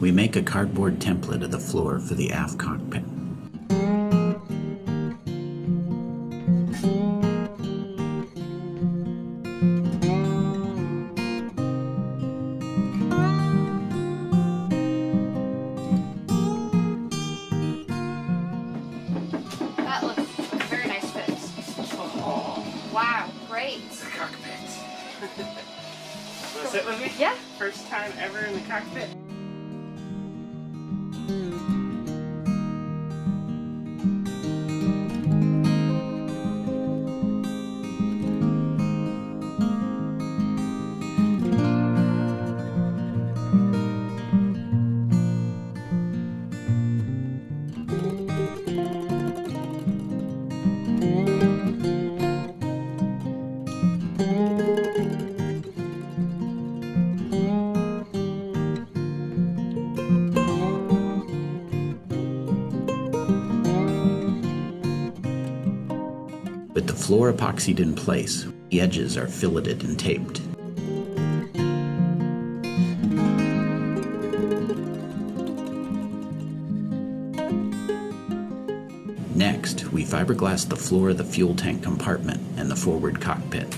We make a cardboard template of the floor for the aft cockpit. That looks like a very nice fit. Oh, Wow, great. the cockpit. Want to sit with me? Yeah. First time ever in the cockpit. With the floor epoxied in place, the edges are filleted and taped. Next, we fiberglass the floor of the fuel tank compartment and the forward cockpit.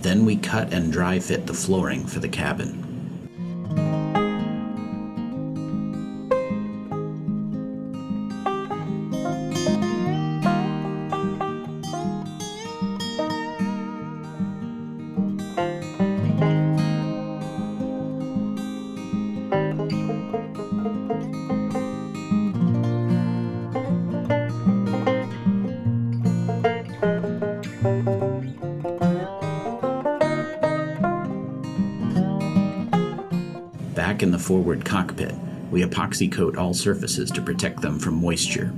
Then we cut and dry fit the flooring for the cabin. Back in the forward cockpit, we epoxy coat all surfaces to protect them from moisture.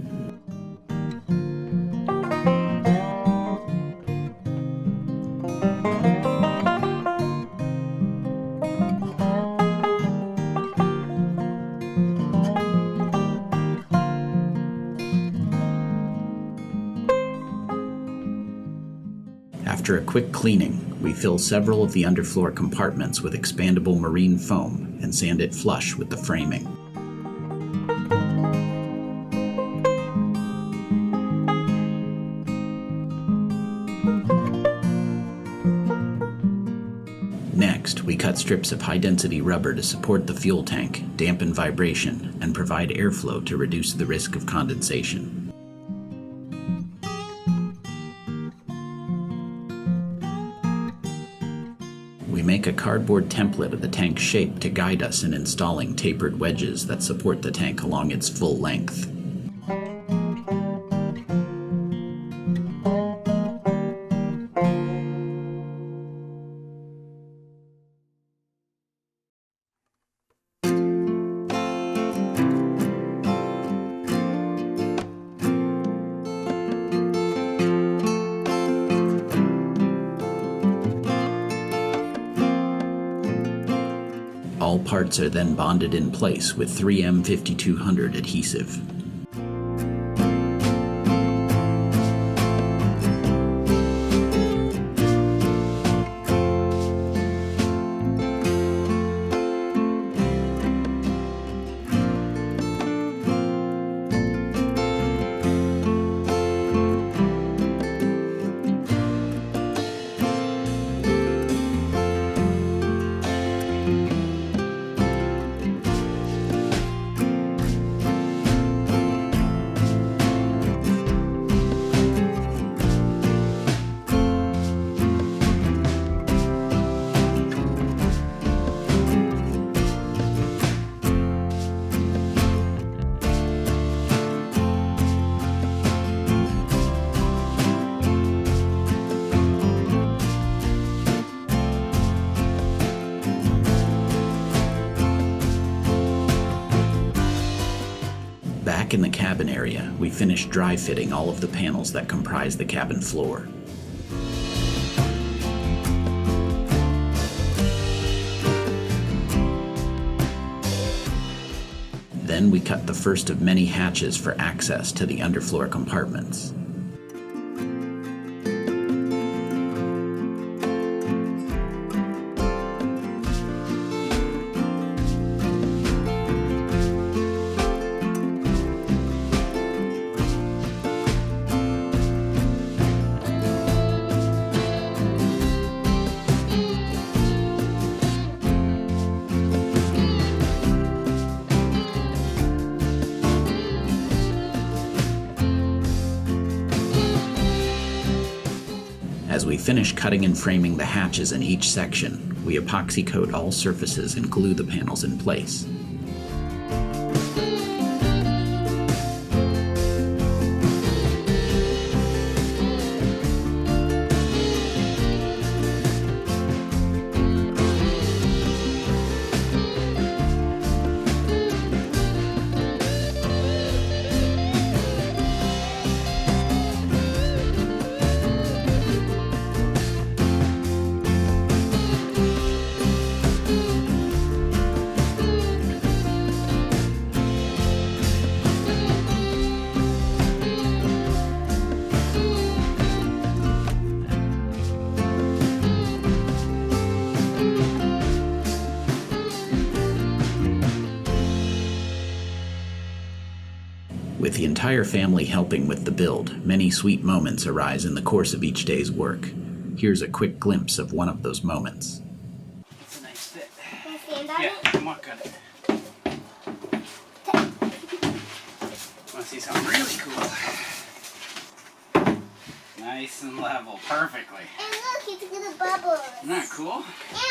After a quick cleaning, we fill several of the underfloor compartments with expandable marine foam and sand it flush with the framing. Next, we cut strips of high-density rubber to support the fuel tank, dampen vibration, and provide airflow to reduce the risk of condensation. We make a cardboard template of the tank's shape to guide us in installing tapered wedges that support the tank along its full length. All parts are then bonded in place with 3M 5200 adhesive. Back in the cabin area, we finished dry fitting all of the panels that comprise the cabin floor. Then we cut the first of many hatches for access to the underfloor compartments. As we finish cutting and framing the hatches in each section, we epoxy coat all surfaces and glue the panels in place. With the entire family helping with the build, many sweet moments arise in the course of each day's work. Here's a quick glimpse of one of those moments. It's a nice fit. Can I stand on Yeah, it? come on, cut it. Want to see something really cool? Nice and level, perfectly. And look, it's gonna bubble. Isn't that cool?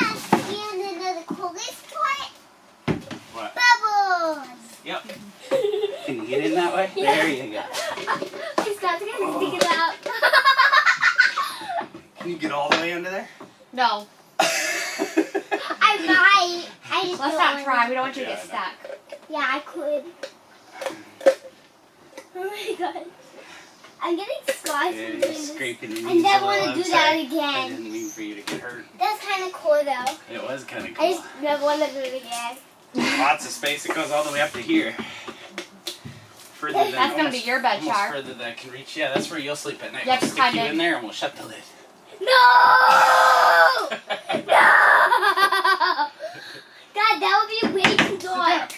And another coolest part, What? bubbles. Yep. Can you get in that way? There you go. It's not gonna stick it out. Can you get all the way under there? No. I might. I just Let's don't not want try. We don't want you to get Yeah, I stuck. Yeah, I could. Oh my god. I'm getting scars Yeah, from you're doing this. scraping your I knees never a little. want to I'm do that sorry. I again. didn't mean for you to get hurt. That's kind of cool though. It was kind of I cool. just never want to do it again. Lots of space. It goes all the way up to here. Further than That's gonna be almost- your bed, almost Char. further than I can reach. Yeah, that's where you'll sleep at night. Yeah, We'll just stick climb you in. in there and we'll shut the lid. No! No! Dad, that would be way too dark.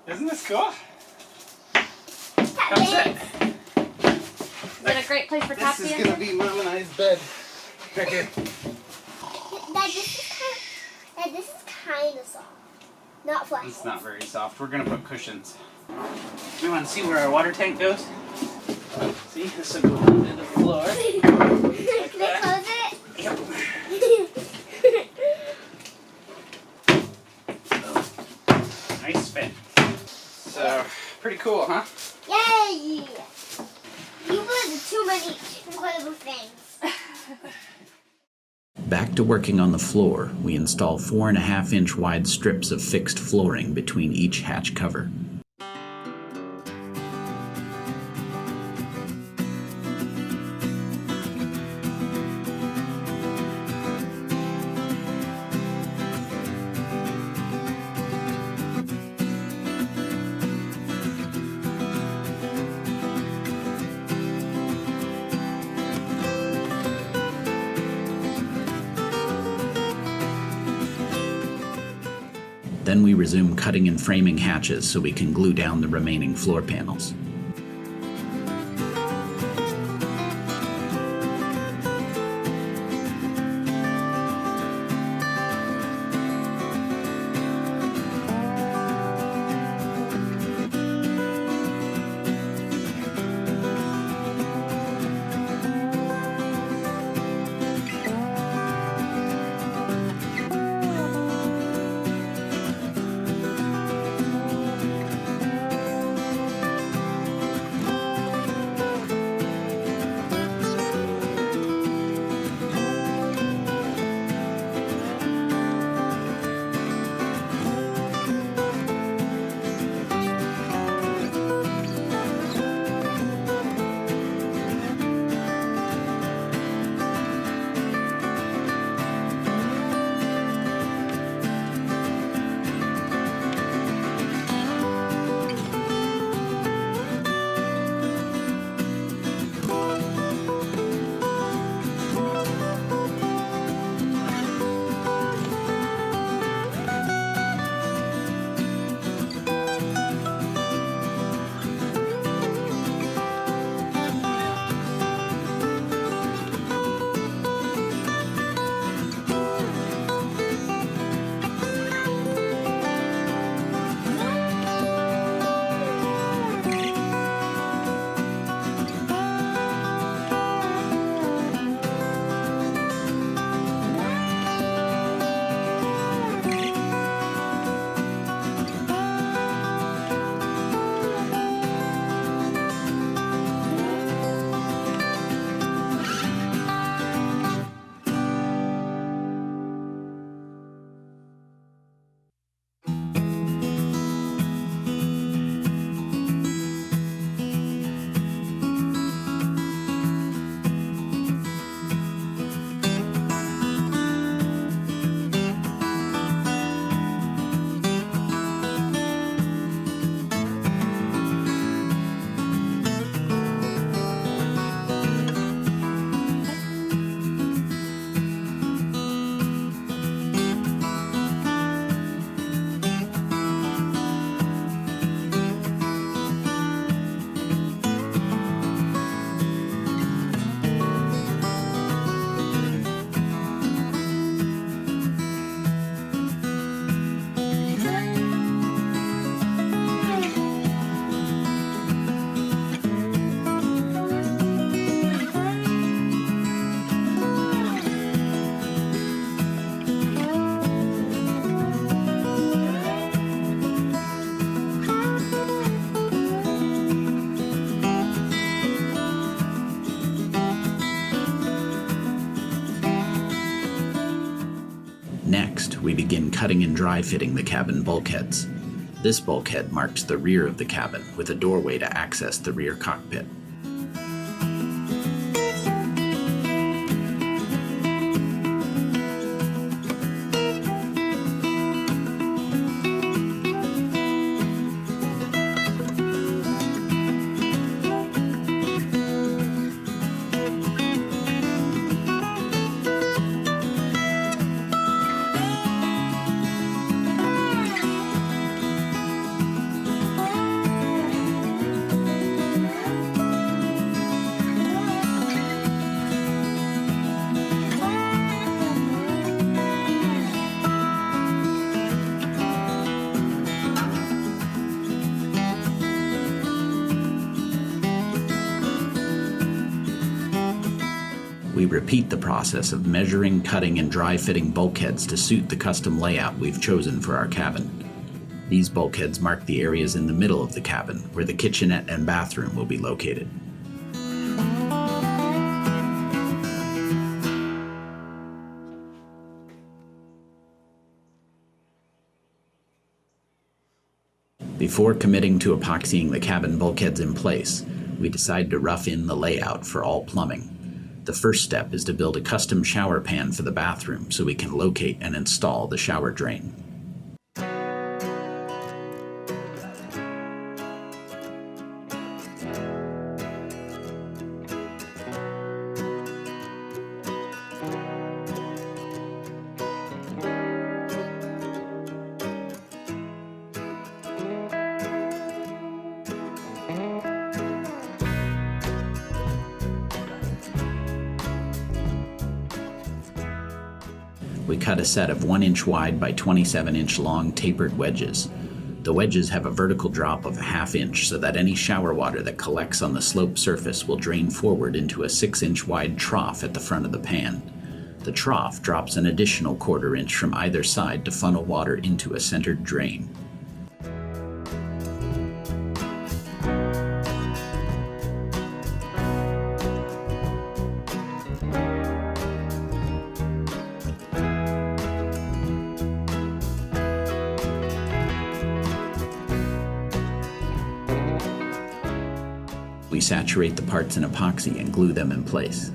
Isn't this cool? That Come sit. makes- Is it a great place for This Topsy? is gonna be Mom and I's bed. Right here. Dad, this is kind of soft. Not flexible. It's not very soft. We're gonna put cushions. We want to see where our water tank goes. See, this will go under the floor. Can I close it? Yep. Nice fit. So, pretty cool, huh? Yay! You put too many incredible things. Back to working on the floor, we install 4.5-inch wide strips of fixed flooring between each hatch cover. Then we resume cutting and framing hatches so we can glue down the remaining floor panels. Next, we begin cutting and dry fitting the cabin bulkheads. This bulkhead marks the rear of the cabin with a doorway to access the rear cockpit. We repeat the process of measuring, cutting, and dry fitting bulkheads to suit the custom layout we've chosen for our cabin. These bulkheads mark the areas in the middle of the cabin where the kitchenette and bathroom will be located. Before committing to epoxying the cabin bulkheads in place, we decide to rough in the layout for all plumbing. The first step is to build a custom shower pan for the bathroom so we can locate and install the shower drain. We cut a set of 1-inch wide by 27-inch long tapered wedges. The wedges have a vertical drop of a 1/2 inch so that any shower water that collects on the sloped surface will drain forward into a 6-inch wide trough at the front of the pan. The trough drops an additional 1/4 inch from either side to funnel water into a centered drain. We saturate the parts in epoxy and glue them in place.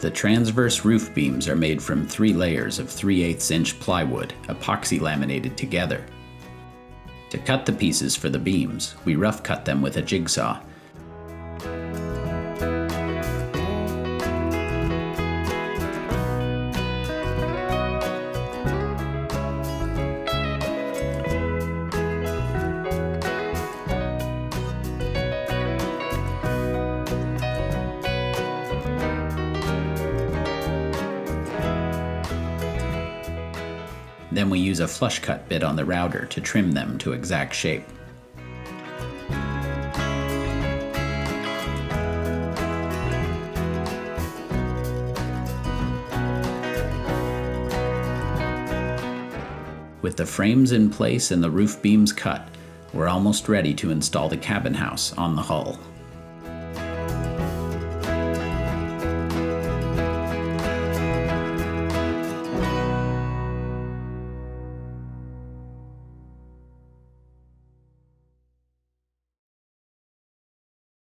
The transverse roof beams are made from 3 layers of 3/8 inch plywood, epoxy laminated together. To cut the pieces for the beams, we rough cut them with a jigsaw. Then we use a flush cut bit on the router to trim them to exact shape. With the frames in place and the roof beams cut, we're almost ready to install the cabin house on the hull.